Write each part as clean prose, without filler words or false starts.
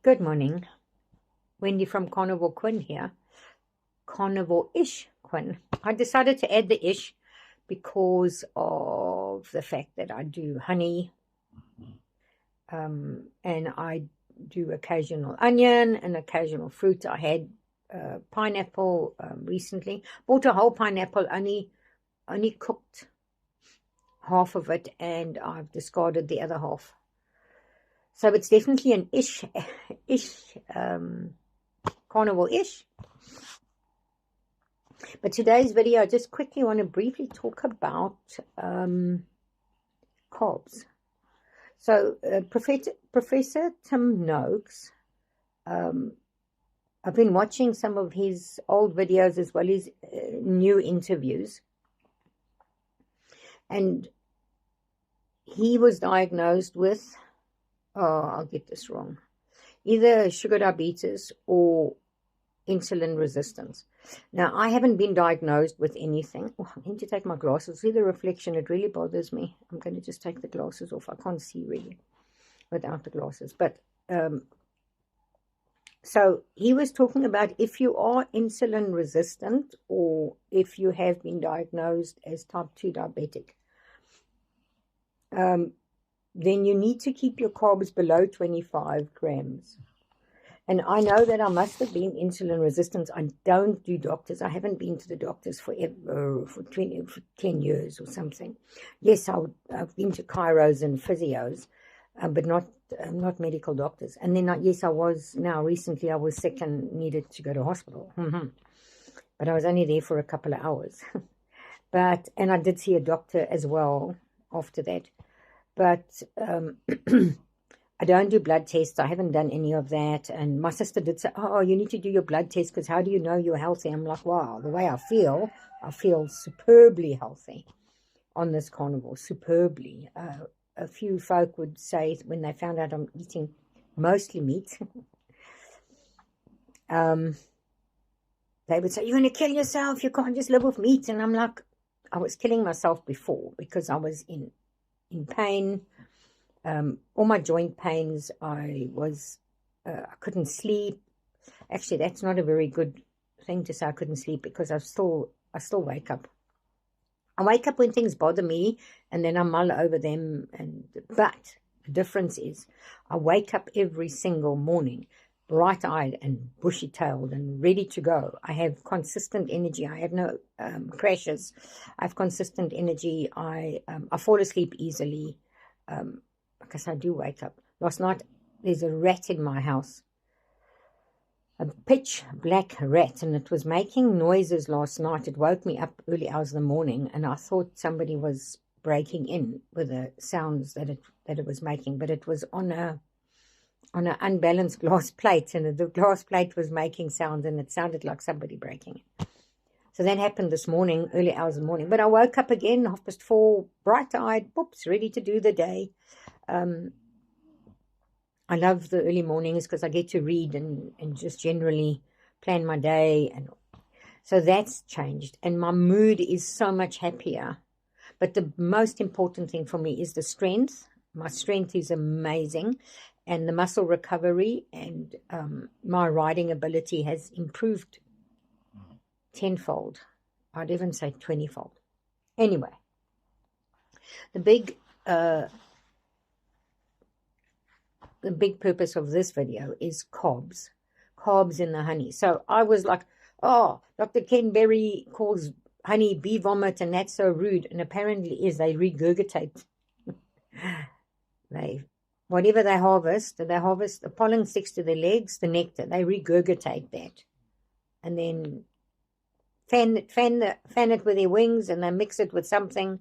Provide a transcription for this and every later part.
Good morning. Wendy from Carnivore Quinn here. Carnivore-ish Quinn. I decided to add the ish because of the fact that I do honey and I do occasional onion and occasional fruit. I had pineapple recently. Bought a whole pineapple, only cooked half of it, and I've discarded the other half. So it's definitely an carnivore-ish. But today's video, I just quickly want to briefly talk about carbs. So Professor Tim Noakes, I've been watching some of his old videos as well as new interviews. And he was diagnosed with, I'll get this wrong, either sugar diabetes or insulin resistance. Now, I haven't been diagnosed with anything. Oh, I need to take my glasses. See the reflection, it really bothers me. I'm going to just take the glasses off. I can't see really without the glasses. But so he was talking about if you are insulin resistant or if you have been diagnosed as type 2 diabetic, then you need to keep your carbs below 25 grams. And I know that I must have been insulin resistant. I don't do doctors. I haven't been to the doctors for 10 years or something. Yes, I've been to chiros and physios, but not medical doctors. And then, yes, recently I was sick and needed to go to hospital. But I was only there for a couple of hours. And I did see a doctor as well after that. But I don't do blood tests. I haven't done any of that. And my sister did say, oh, you need to do your blood test because how do you know you're healthy? I'm like, wow, the way I feel superbly healthy on this carnivore, superbly. A few folk would say when they found out I'm eating mostly meat, they would say, you're going to kill yourself. You can't just live with meat. And I'm like, I was killing myself before because I was in pain. All my joint pains, I couldn't sleep. Actually, that's not a very good thing to say I couldn't sleep because I still wake up. I wake up when things bother me and then I mull over them. But the difference is I wake up every single morning bright-eyed and bushy-tailed and ready to go. I have consistent energy. I have no crashes. I have consistent energy. I fall asleep easily because I do wake up. Last night, there's a rat in my house, a pitch black rat, and it was making noises last night. It woke me up early hours of the morning, and I thought somebody was breaking in with the sounds that it was making, but it was on an unbalanced glass plate, and the glass plate was making sounds, and it sounded like somebody breaking it. So that happened this morning, early hours of the morning. But I woke up again, 4:30, bright-eyed, ready to do the day. I love the early mornings because I get to read and just generally plan my day. And so that's changed. And my mood is so much happier. But the most important thing for me is the strength. My strength is amazing. And the muscle recovery and my riding ability has improved tenfold. I'd even say 20-fold. Anyway, the big purpose of this video is carbs in the honey. So I was like, oh, Dr. Ken Berry calls honey bee vomit and that's so rude. And apparently they regurgitate. Whatever they harvest, the pollen sticks to their legs, the nectar, they regurgitate that. And then fan it with their wings and they mix it with something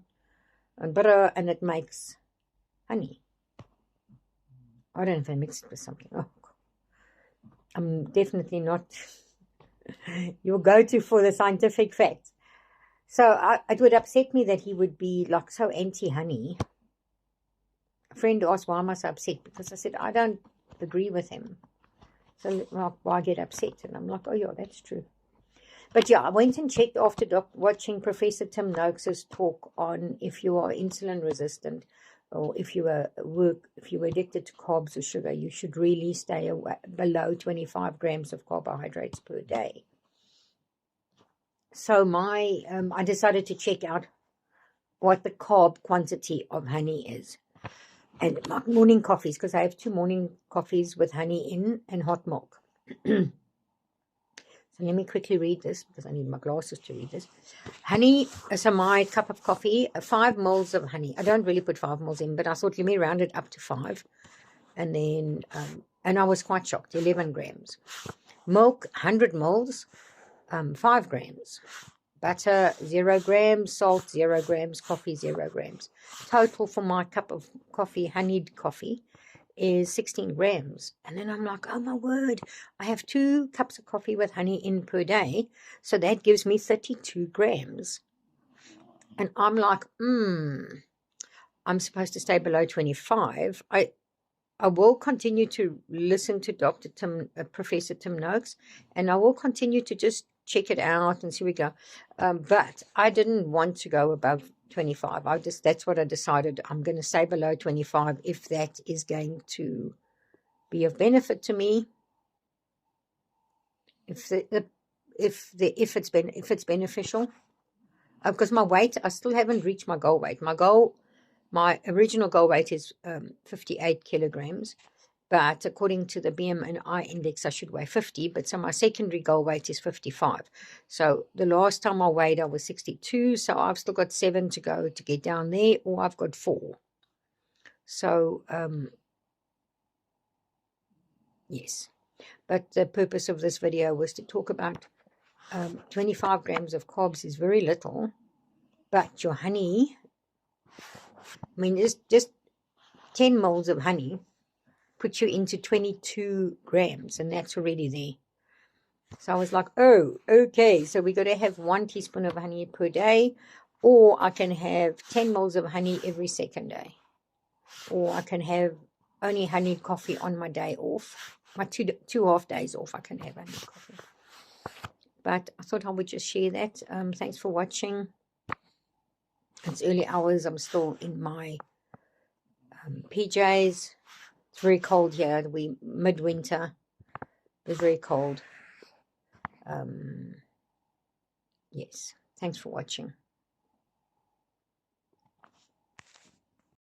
and butter and it makes honey. I don't know if I mix it with something. Oh, I'm definitely not your go-to for the scientific facts. So it would upset me that he would be like so anti-honey. A friend asked, why am I so upset? Because I said, I don't agree with him. So why get upset? And I'm like, oh yeah, that's true. But yeah, I went and checked after watching Professor Tim Noakes' talk on if you are insulin resistant or if you were addicted to carbs or sugar, you should really stay away below 25 grams of carbohydrates per day. So I decided to check out what the carb quantity of honey is. And my morning coffees, because I have 2 morning coffees with honey in and hot milk. So let me quickly read this because I need my glasses to read this. Honey, so my cup of coffee, 5 mils of honey. I don't really put 5 mils in, but I thought let me round it up to 5. And then, and I was quite shocked, 11 grams. Milk, 100 mils, 5 grams. Butter, 0 grams. Salt, 0 grams. Coffee, 0 grams. Total for my cup of coffee, honeyed coffee, is 16 grams. And then I'm like, oh my word, I have 2 cups of coffee with honey in per day, so that gives me 32 grams. And I'm like, I'm supposed to stay below 25. I will continue to listen to Professor Tim Noakes, and I will continue to just check it out and see where we go. But I didn't want to go above 25. That's what I decided. I'm going to stay below 25 if that is going to be of benefit to me. If it's beneficial, because my weight, I still haven't reached my goal weight. My original goal weight is 58 kilograms. But according to the BMI index, I should weigh 50. But so my secondary goal weight is 55. So the last time I weighed, I was 62. So I've still got 7 to go to get down there, or I've got 4. So, yes. But the purpose of this video was to talk about 25 grams of carbs is very little. But your honey, I mean, just 10 mils of honey put you into 22 grams, and that's already there. So I was like, oh, okay, so we got to have 1 teaspoon of honey per day, or I can have 10 mils of honey every second day, or I can have only honey coffee on my day off, my two half days off, I can have honey coffee. But I thought I would just share that. Thanks for watching. It's early hours. I'm still in my PJs. It's very cold here. We midwinter. It's very cold. Yes. Thanks for watching.